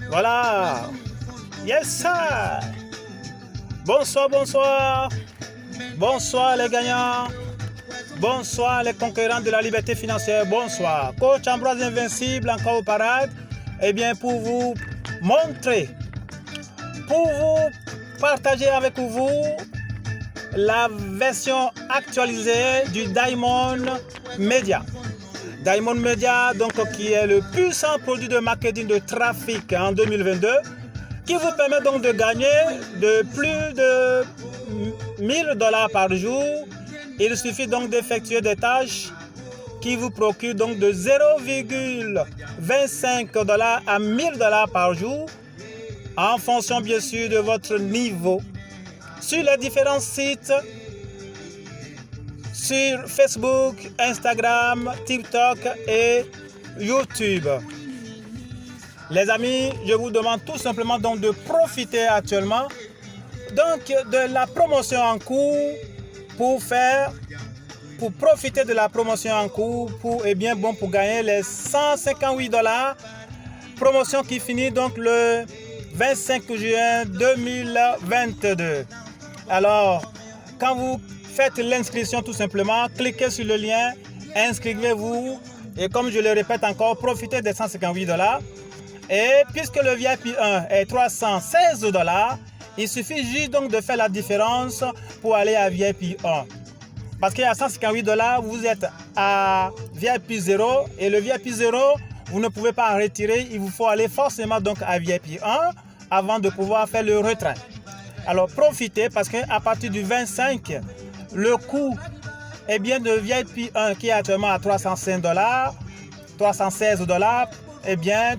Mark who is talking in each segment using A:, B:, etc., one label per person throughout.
A: Voilà. Yes, sir. Bonsoir, bonsoir. Bonsoir les gagnants. Bonsoir les conquérants de la liberté financière. Bonsoir. Coach Ambroise Invincible encore au parade. Eh bien, pour vous montrer, pour vous partager avec vous la version actualisée du Diamond Media. Diamond Media, donc, qui est le puissant produit de marketing de trafic en 2022, qui vous permet donc de gagner de plus de $1000 par jour. Il suffit donc d'effectuer des tâches qui vous procurent donc de 0,25$ à $1000 par jour, en fonction bien sûr de votre niveau, sur les différents sites, sur Facebook, Instagram, TikTok et YouTube. Les amis, je vous demande tout simplement donc de profiter actuellement donc de la promotion en cours pour profiter de la promotion en cours pour gagner les $158. Promotion qui finit donc le 25 juin 2022. Alors, quand vous faites l'inscription tout simplement, cliquez sur le lien, inscrivez-vous et comme je le répète encore, profitez des $158. Et puisque le VIP 1 est $316, il suffit juste donc de faire la différence pour aller à VIP 1. Parce qu'à $158, vous êtes à VIP 0 et le VIP 0, vous ne pouvez pas en retirer. Il vous faut aller forcément donc à VIP 1 avant de pouvoir faire le retrait. Alors profitez parce qu'à partir du 25, le coût de VIP 1 qui est actuellement à $316,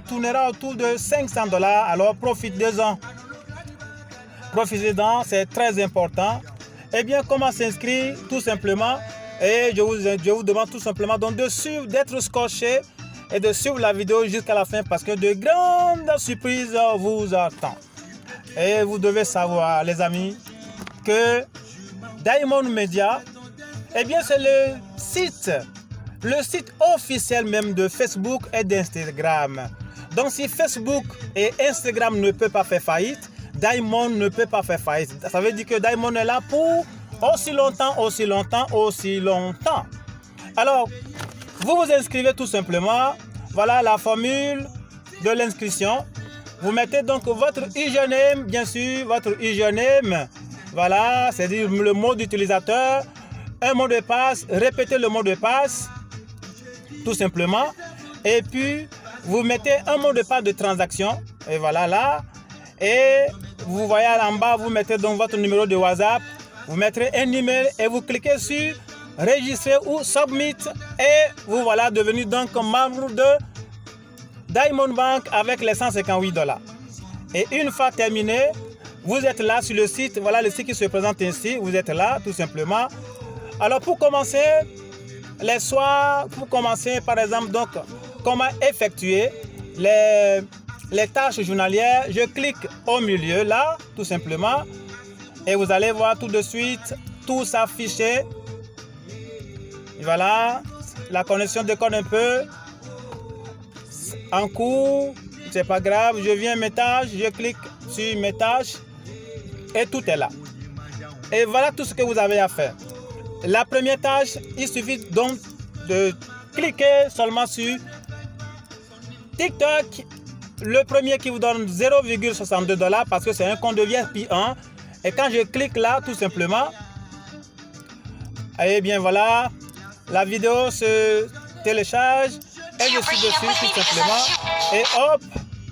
A: tournera autour de $500. Alors profitez-en. Profitez-en, c'est très important. Comment s'inscrire? Tout simplement. Et je vous demande tout simplement donc de suivre, d'être scotché et de suivre la vidéo jusqu'à la fin parce que de grandes surprises vous attendent. Et vous devez savoir, les amis, que Diamond Media, c'est le site officiel même de Facebook et d'Instagram. Donc si Facebook et Instagram ne peuvent pas faire faillite, Diamond ne peut pas faire faillite. Ça veut dire que Diamond est là pour aussi longtemps. Alors, vous vous inscrivez tout simplement. Voilà la formule de l'inscription. Vous mettez donc votre username, bien sûr, votre username. Voilà, c'est-à-dire le mot d'utilisateur, un mot de passe, répétez le mot de passe, tout simplement. Et puis, vous mettez un mot de passe de transaction. Et voilà là. Et vous voyez en bas, vous mettez donc votre numéro de WhatsApp, vous mettrez un email et vous cliquez sur Registrer ou Submit et vous voilà devenu donc membre de Diamond Bank avec les $158. Et une fois terminé, vous êtes là sur le site, voilà le site qui se présente ainsi, vous êtes là tout simplement. Alors pour commencer, les soirs, par exemple, donc comment effectuer les tâches journalières, je clique au milieu là, tout simplement, et vous allez voir tout de suite tout s'afficher. Voilà, la connexion déconne un peu, en cours, c'est pas grave, je viens à mes tâches, je clique sur mes tâches, et tout est là. Et voilà tout ce que vous avez à faire. La première tâche, il suffit donc de cliquer seulement sur TikTok. Le premier qui vous donne $0,62 parce que c'est un compte de VIP 1. Et quand je clique là, tout simplement, voilà, la vidéo se télécharge et je suis dessus tout simplement. Et hop,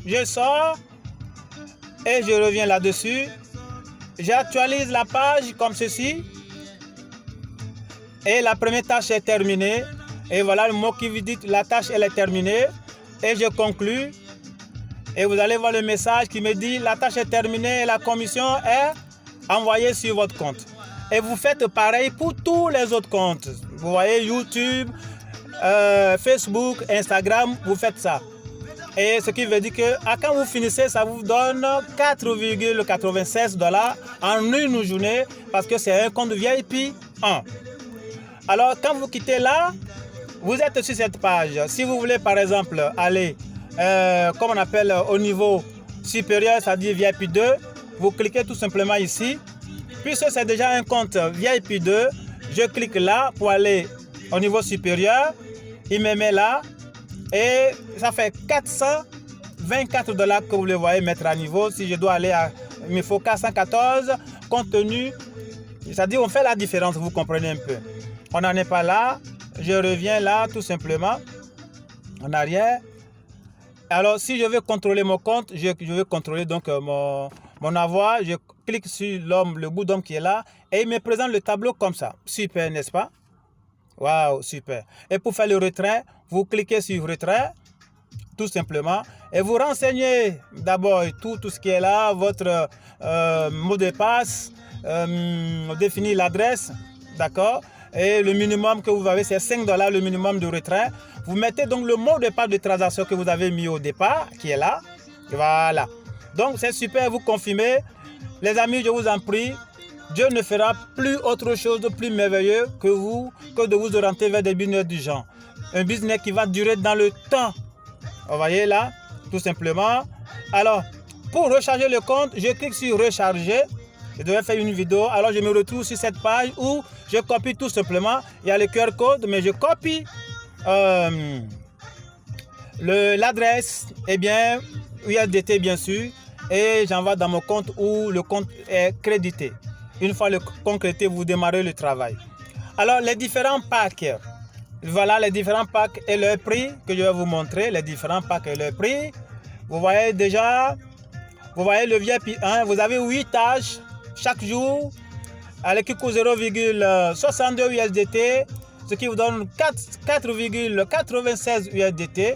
A: je sors et je reviens là-dessus. J'actualise la page comme ceci. Et la première tâche est terminée. Et voilà le mot qui vous dit la tâche elle est terminée. Et je conclus. Et vous allez voir le message qui me dit la tâche est terminée et la commission est envoyée sur votre compte. Et vous faites pareil pour tous les autres comptes. Vous voyez YouTube, Facebook, Instagram, vous faites ça. Et ce qui veut dire que quand vous finissez, ça vous donne $4,96 en une journée parce que c'est un compte VIP 1. Alors quand vous quittez là, vous êtes sur cette page. Si vous voulez par exemple aller comme on appelle au niveau supérieur, c'est-à-dire VIP 2, vous cliquez tout simplement ici. Puisque c'est déjà un compte VIP 2, je clique là pour aller au niveau supérieur. Il me met là et ça fait 424 $ que vous le voyez mettre à niveau. Si je dois aller à, il me faut 414 compte tenu, c'est-à-dire on fait la différence, vous comprenez un peu. On n'en est pas là, je reviens là tout simplement en arrière. Alors si je veux contrôler mon compte, je veux contrôler donc mon avoir, je clique sur l'homme, le bout d'homme qui est là et il me présente le tableau comme ça. Super, n'est-ce pas? Waouh, super. Et pour faire le retrait, vous cliquez sur retrait, tout simplement, et vous renseignez d'abord tout ce qui est là, votre mot de passe, définir l'adresse, d'accord? Et le minimum que vous avez, c'est 5 $ le minimum de retrait. Vous mettez donc le mot de passe de transaction que vous avez mis au départ, qui est là. Voilà. Donc c'est super, vous confirmez. Les amis, je vous en prie, Dieu ne fera plus autre chose de plus merveilleux que de vous orienter vers des business du genre. Un business qui va durer dans le temps. Vous voyez là, tout simplement. Alors, pour recharger le compte, je clique sur recharger. Je devais faire une vidéo, alors je me retrouve sur cette page où je copie tout simplement. Il y a le QR code, mais je copie l'adresse, et bien, USDT bien sûr, et j'envoie dans mon compte où le compte est crédité. Une fois le compte crédité, vous démarrez le travail. Alors, les différents packs, voilà les différents packs et leur prix que je vais vous montrer, les différents packs et leur prix. Vous voyez déjà, vous voyez le VIP 1, vous avez 8 tâches chaque jour, avec qui coûte 0,62 USDT, ce qui vous donne 4,96 USDT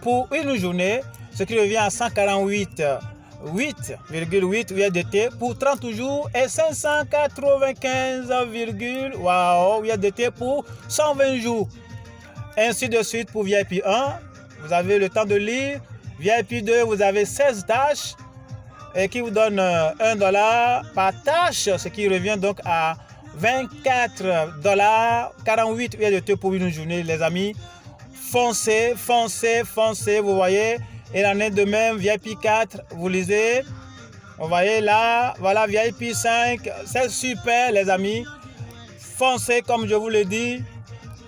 A: pour une journée, ce qui revient à 148,8 USDT pour 30 jours et 595, USDT pour 120 jours. Ainsi de suite pour VIP 1, vous avez le temps de lire. VIP 2, vous avez 16 tâches et qui vous donne 1 $ par tâche, ce qui revient donc à 24 $, 48 USDT pour une journée, les amis. Foncez, foncez, foncez, vous voyez. Il en est de même, VIP 4, vous lisez. Vous voyez là, voilà VIP 5, c'est super les amis. Foncez comme je vous le dis.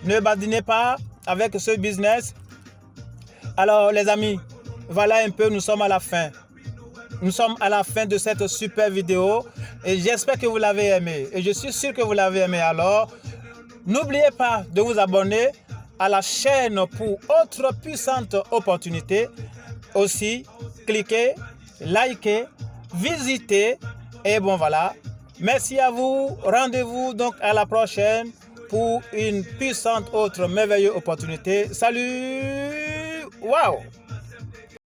A: Ne badinez pas avec ce business. Alors les amis, voilà un peu, nous sommes à la fin. Nous sommes à la fin de cette super vidéo et j'espère que vous l'avez aimé. Et je suis sûr que vous l'avez aimé. Alors, n'oubliez pas de vous abonner à la chaîne pour autre puissante opportunité. Aussi, cliquez, likez, visitez et bon voilà. Merci à vous. Rendez-vous donc à la prochaine pour une puissante autre merveilleuse opportunité. Salut! Waouh!